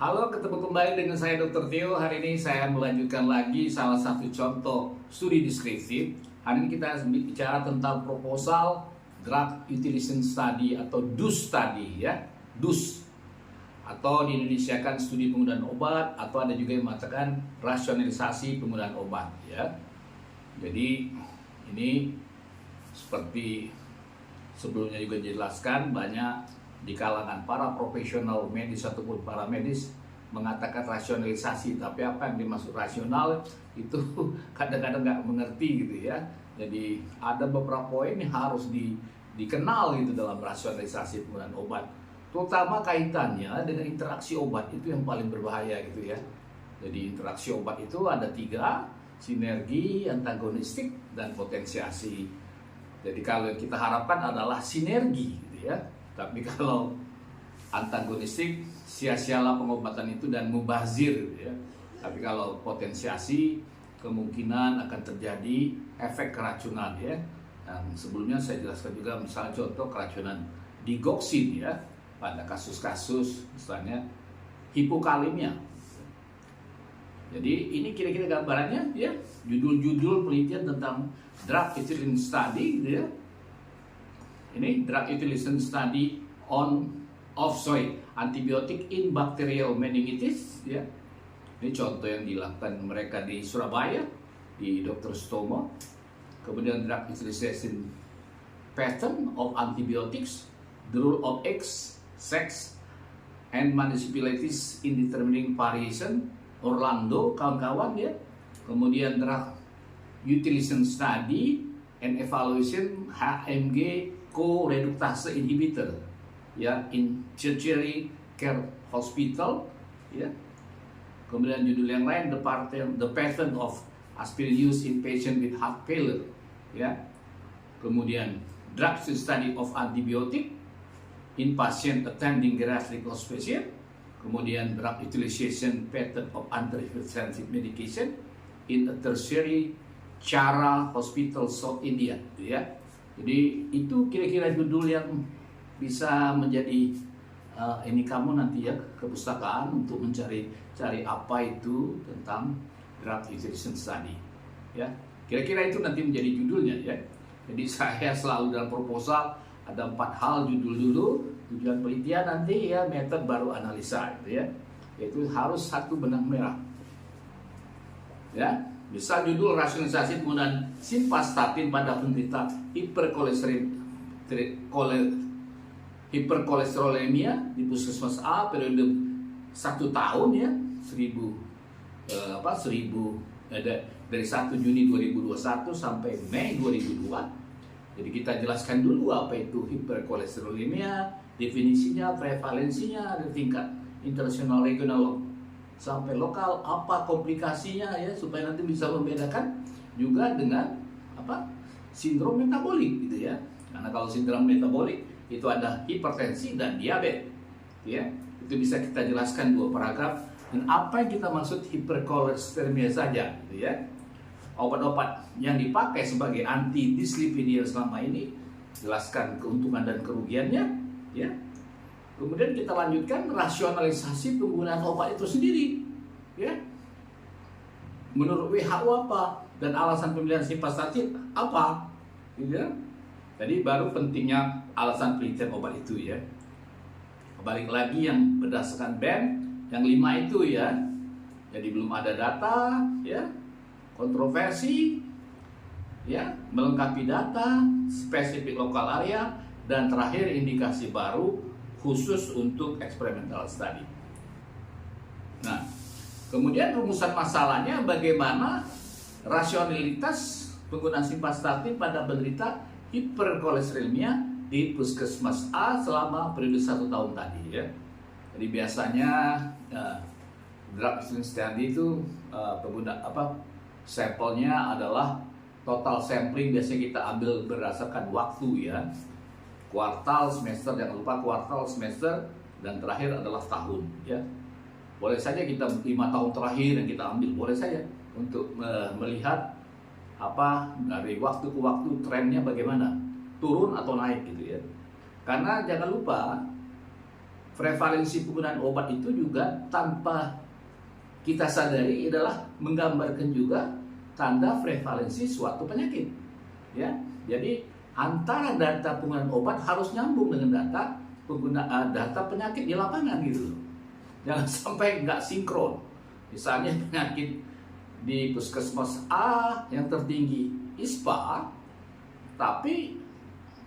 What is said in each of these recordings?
Halo, ketemu kembali dengan saya Dr. Theo. Hari ini saya melanjutkan lagi salah satu contoh studi deskriptif. Hari ini kita bicara tentang proposal Drug Utilization Study atau DUS study ya. DUS atau di Indonesia kan studi penggunaan obat, atau ada juga yang mengatakan rasionalisasi penggunaan obat ya. Jadi ini seperti sebelumnya juga dijelaskan, banyak di kalangan para profesional medis ataupun para medis mengatakan rasionalisasi, tapi apa yang dimaksud rasional itu kadang-kadang nggak mengerti gitu ya. Jadi ada beberapa poin yang harus dikenal gitu dalam rasionalisasi penggunaan obat, terutama kaitannya dengan interaksi obat. Itu yang paling berbahaya gitu ya. Jadi interaksi obat itu ada 3: sinergi, antagonistik, dan potensiasi. Jadi kalau yang kita harapkan adalah sinergi gitu ya. Tapi kalau antagonistik, sia-sialah pengobatan itu dan mubazir gitu ya. Tapi kalau potensiasi, kemungkinan akan terjadi efek keracunan ya. Dan sebelumnya saya jelaskan juga misalnya contoh keracunan digoksin ya, pada kasus-kasus misalnya hipokalemia. Jadi ini kira-kira gambarannya ya, judul-judul penelitian tentang drug utilization study gitu ya. Ini drug utilization study of antibiotic in bacterial meningitis ya. Ini contoh yang dilakukan mereka di Surabaya di Dr. Stomo. Kemudian drug utilization pattern of antibiotics, the role of X, sex, and municipalities in determining variation, Orlando kawan-kawan ya. Kemudian drug utilization study and evaluation HMG co-reductase inhibitor ya in tertiary care hospital ya. Kemudian judul yang lain, the pattern of aspirin use in patient with heart failure ya. Kemudian drug study of antibiotic in patient attending geriatric hospital. Kemudian drug utilization pattern of antihypertensive medication in a tertiary Chara Hospital South India ya. Jadi itu kira-kira judul yang bisa menjadi ini kamu nanti ya ke perpustakaan untuk cari apa itu tentang drug utilization study ya. Kira-kira itu nanti menjadi judulnya ya. Jadi saya selalu dalam proposal ada 4 hal judul dulu, tujuan penelitian nanti ya, metode baru analisa gitu ya. Itu harus satu benang merah ya. Misal judul rasionalisasi penggunaan simvastatin pada penderita hiperkolesterolemia di Puskesmas A periode 1 tahun ya, dari 1 Juni 2021 sampai Mei 2002. Jadi kita jelaskan dulu apa itu hiperkolesterolemia, definisinya, prevalensinya, dari tingkat internasional, regional, sampai lokal, apa komplikasinya ya, supaya nanti bisa membedakan juga dengan apa sindrom metabolik gitu ya. Karena kalau sindrom metabolik itu ada hipertensi dan diabetes ya. Itu bisa kita jelaskan 2 paragraf. Dan apa yang kita maksud hiperkolesterolemia saja gitu ya. Obat-obat yang dipakai sebagai anti dislipidemia selama ini, jelaskan keuntungan dan kerugiannya ya. Kemudian kita lanjutkan rasionalisasi penggunaan obat itu sendiri ya. Menurut WHO apa, dan alasan pemilihan simvastatin apa gitu ya. Jadi baru pentingnya alasan penelitian obat itu ya. Balik lagi yang berdasarkan BEM yang 5 itu ya. Jadi belum ada data ya, kontroversi ya, melengkapi data, spesifik lokal area, dan terakhir indikasi baru khusus untuk experimental study. Nah, kemudian rumusan masalahnya bagaimana rasionalitas penggunaan simvastatin pada penderita hiperkolesterolemia di Puskesmas A selama periode 1 tahun tadi ya. Jadi biasanya drug utilization study itu sampelnya adalah total sampling, biasanya kita ambil berdasarkan waktu ya. Kuartal, semester, jangan lupa kuartal, semester, dan terakhir adalah tahun ya. Boleh saja kita 5 tahun terakhir yang kita ambil, boleh saja untuk melihat apa dari waktu ke waktu trennya bagaimana, turun atau naik gitu ya. Karena jangan lupa prevalensi penggunaan obat itu juga tanpa kita sadari adalah menggambarkan juga tanda prevalensi suatu penyakit. Ya, jadi antara data penggunaan obat harus nyambung dengan data penyakit di lapangan gitu loh. Jangan sampai nggak sinkron. Misalnya penyakit di puskesmas A yang tertinggi ISPA, tapi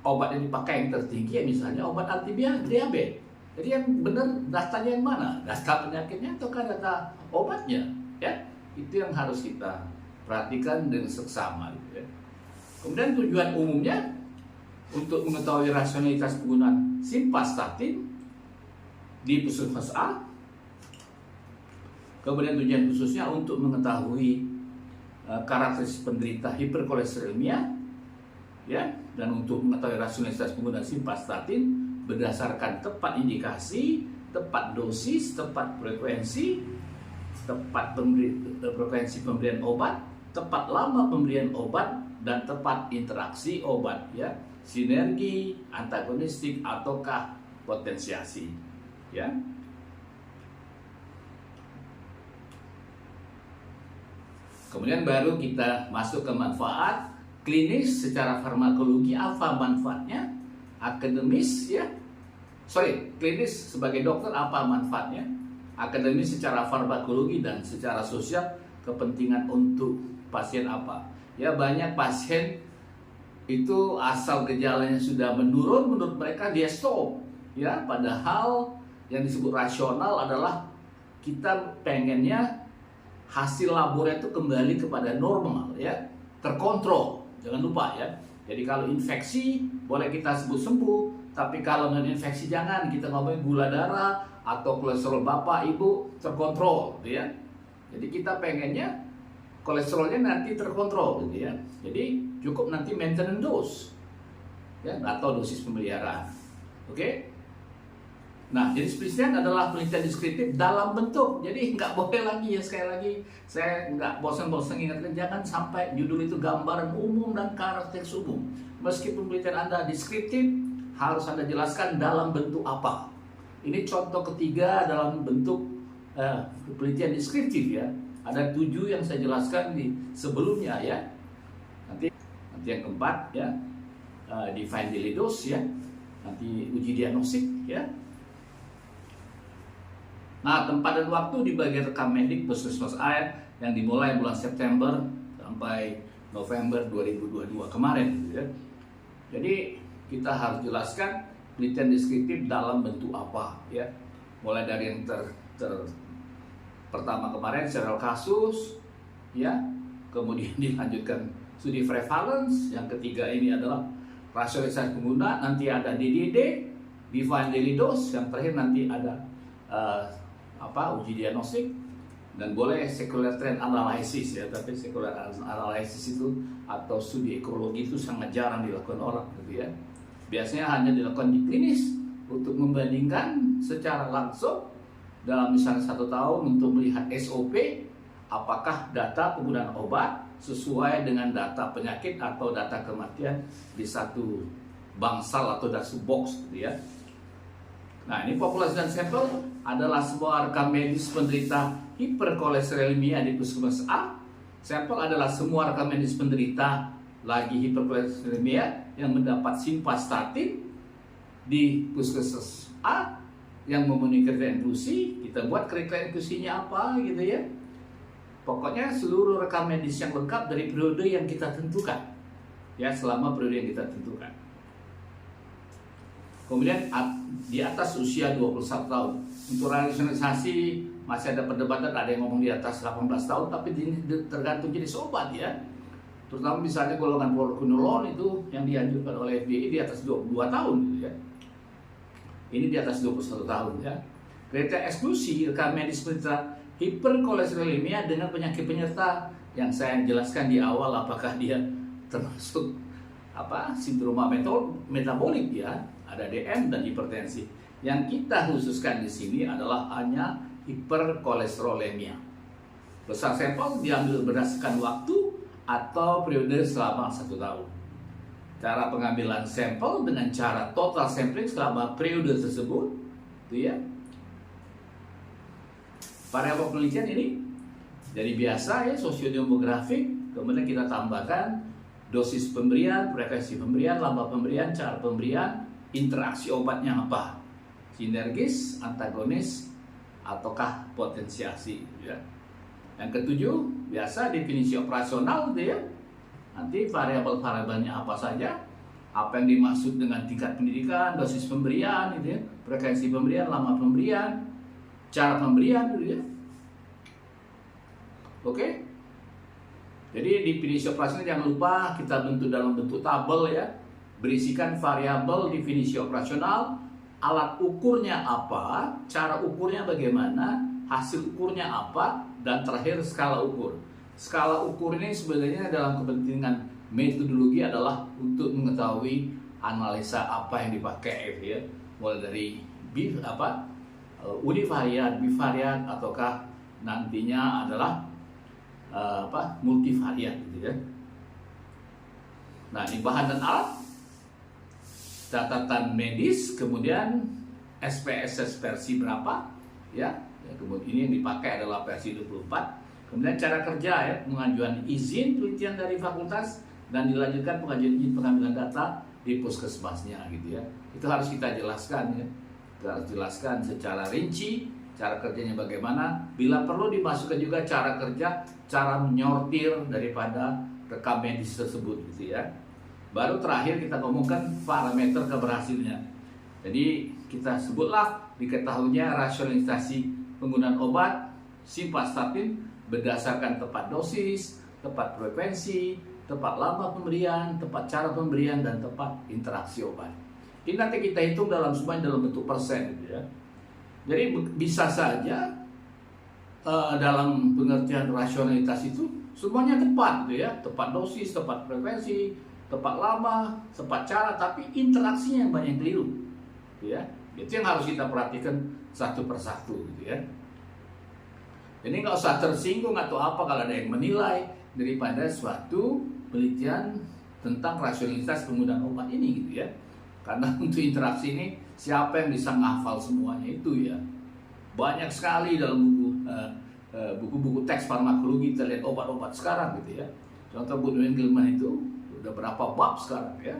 obat yang dipakai yang tertinggi ya misalnya obat anti diabetes. Jadi yang benar datanya yang mana? Data penyakitnya ataukah data obatnya? Ya, itu yang harus kita perhatikan dengan seksama. Gitu ya. Kemudian tujuan umumnya untuk mengetahui rasionalitas penggunaan simvastatin di puskesmas A. Kemudian tujuan khususnya untuk mengetahui karakteristik penderita hiperkolesterolemia, ya, dan untuk mengetahui rasionalitas penggunaan simvastatin berdasarkan tepat indikasi, tepat dosis, tepat frekuensi, tepat frekuensi pemberian obat, tepat lama pemberian obat, dan tepat interaksi obat, ya, sinergi, antagonistik, ataukah potensiasi, ya. Kemudian baru kita masuk ke manfaat klinis secara farmakologi. Apa manfaatnya? Akademis, ya, klinis sebagai dokter apa manfaatnya, akademis secara farmakologi, dan secara sosial kepentingan untuk pasien apa. Ya, banyak pasien itu asal gejalanya sudah menurun, menurut mereka dia stop, ya, padahal yang disebut rasional adalah kita pengennya hasil labornya itu kembali kepada normal, ya, terkontrol. Jangan lupa, ya. Jadi kalau infeksi boleh kita sebut sembuh, tapi kalau non infeksi jangan. Kita ngomongin gula darah atau kolesterol bapak ibu terkontrol, gitu ya. Jadi kita pengennya kolesterolnya nanti terkontrol, gitu ya. Jadi cukup nanti maintenance dose, ya, atau dosis pemeliharaan. Oke? Nah, jenis penelitian adalah penelitian deskriptif dalam bentuk. Jadi nggak boleh lagi, ya, sekali lagi saya nggak bosan-bosan ingatkan, jangan sampai judul itu gambaran umum dan karakteristik umum. Meskipun penelitian Anda deskriptif, harus Anda jelaskan dalam bentuk apa. Ini contoh ketiga dalam bentuk penelitian deskriptif, ya. Ada 7 yang saya jelaskan di sebelumnya, ya. Nanti yang keempat, ya, define daily dose, ya. Nanti uji diagnostik, ya. Nah, tempat dan waktu di bagian rekam medik puskesmas A yang dimulai bulan September sampai November 2022 kemarin, ya. Jadi kita harus jelaskan penelitian deskriptif dalam bentuk apa, ya. Mulai dari yang pertama kemarin serial kasus, ya. Kemudian dilanjutkan studi prevalence, yang ketiga ini adalah rasionalisasi pengguna, nanti ada DDD, define daily dose, yang terakhir nanti ada uji diagnostik, dan boleh secular trend analysis, ya. Tapi secular analysis itu atau studi ekologi itu sangat jarang dilakukan orang, gitu ya. Biasanya hanya dilakukan di klinis untuk membandingkan secara langsung dalam misalnya 1 tahun untuk melihat SOP, apakah data penggunaan obat sesuai dengan data penyakit atau data kematian di satu bangsal atau satu box, gitu ya. Nah, ini populasi dan sampel adalah semua rekam medis penderita hiperkolesterolemia di puskesmas A. Sampel adalah semua rekam medis penderita lagi hiperkolesterolemia yang mendapat simvastatin di puskesmas A yang memenuhi kriteria inklusi. Kita buat kriteria inklusinya apa, gitu ya. Pokoknya seluruh rekam medis yang lengkap dari periode yang kita tentukan, ya, selama periode yang kita tentukan. Kemudian di atas usia 21 tahun. Untuk rasionalisasi masih ada perdebatan, ada yang ngomong di atas 18 tahun, tapi ini tergantung jenis obat, ya. Terutama misalnya golongan fluoroquinolone itu yang dianjurkan oleh FDA di atas 22 tahun, gitu ya. Ini di atas 21 tahun, ya. Kriteria eksklusi rekam medis penderita hiperkolesterolemia dengan penyakit penyerta yang saya jelaskan di awal, apakah dia termasuk sindroma metabolik, ya. Ada DM dan hipertensi. Yang kita khususkan di sini adalah hanya hiperkolesterolemia. Besar sampel diambil berdasarkan waktu atau periode selama 1 tahun. Cara pengambilan sampel dengan cara total sampling selama periode tersebut, Itu ya. Variabel penelitian ini dari biasa ya sosiodemografik, kemudian kita tambahkan dosis pemberian, frekuensi pemberian, lambda pemberian, cara pemberian, interaksi obatnya apa, sinergis, antagonis, ataukah potensiasi. Ya. Yang ketujuh, biasa definisi operasional gitu ya. Nanti variabel-variabelnya apa saja, apa yang dimaksud dengan tingkat pendidikan, dosis pemberian gitu ya, frekuensi pemberian, lama pemberian, cara pemberian gitu ya. Oke. Jadi definisi operasional jangan lupa kita bentuk dalam bentuk tabel ya. Berisikan variabel definisi operasional, alat ukurnya apa, cara ukurnya bagaimana, hasil ukurnya apa, dan terakhir skala ukur. Skala ukur ini sebenarnya dalam kepentingan metodologi adalah untuk mengetahui analisa apa yang dipakai ya. Mulai dari univariat, bivariat, ataukah nantinya adalah multivariat gitu ya. Nah, ini bahan dan alat, catatan medis, kemudian SPSS versi berapa ya. Kemudian ini yang dipakai adalah versi 24. Kemudian cara kerja ya, pengajuan izin penelitian dari fakultas dan dilanjutkan pengajuan izin pengambilan data di puskesmasnya gitu ya. Itu harus kita jelaskan ya. Kita harus jelaskan secara rinci cara kerjanya bagaimana. Bila perlu dimasukkan juga cara kerja, cara menyortir daripada rekam medis tersebut gitu ya. Baru terakhir kita ngomongkan parameter keberhasilannya. Jadi kita sebutlah diketahuinya rasionalisasi penggunaan obat simvastatin berdasarkan tepat dosis, tepat frekuensi, tepat lama pemberian, tepat cara pemberian, dan tepat interaksi obat. Ini nanti kita hitung semuanya dalam bentuk persen gitu ya. Jadi bisa saja dalam pengertian rasionalitas itu semuanya tepat gitu ya, tepat dosis, tepat frekuensi, tepat lama, tepat cara, tapi interaksinya yang banyak keliru gitu ya. Itu yang harus kita perhatikan satu persatu gitu ya. Ini nggak usah tersinggung atau apa kalau ada yang menilai daripada suatu penelitian tentang rasionalitas penggunaan obat ini gitu ya. Karena untuk interaksi ini siapa yang bisa ngafal semuanya itu ya. Banyak sekali dalam buku-buku teks farmakologi kita lihat obat-obat sekarang gitu ya. Contoh Budwig Gilman itu udah berapa bab sekarang ya.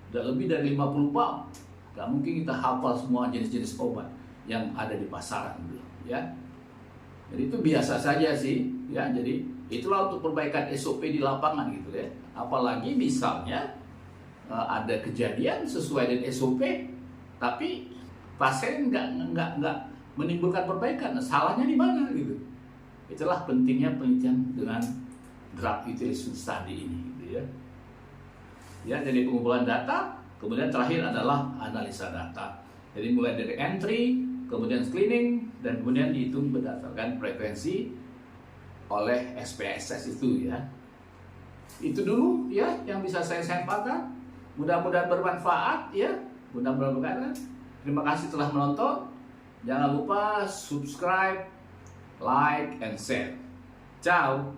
Udah lebih dari 50 bab. Gak mungkin kita hafal semua jenis-jenis obat yang ada di pasaran gitu ya. Jadi itu biasa saja sih ya. Jadi itulah untuk perbaikan SOP di lapangan gitu ya. Apalagi misalnya ada kejadian sesuai dengan SOP tapi pasien nggak menimbulkan perbaikan. Nah, salahnya di mana gitu. Itulah pentingnya penelitian dengan drug utilization study ini gitu ya. Ya, jadi pengumpulan data, kemudian terakhir adalah analisa data. Jadi mulai dari entry, kemudian screening, dan kemudian dihitung berdasarkan frekuensi oleh SPSS itu ya. Itu dulu ya yang bisa saya sampaikan. Mudah-mudahan bermanfaat ya. Mudah-mudahan bermanfaat. Terima kasih telah menonton. Jangan lupa subscribe, like, and share. Ciao.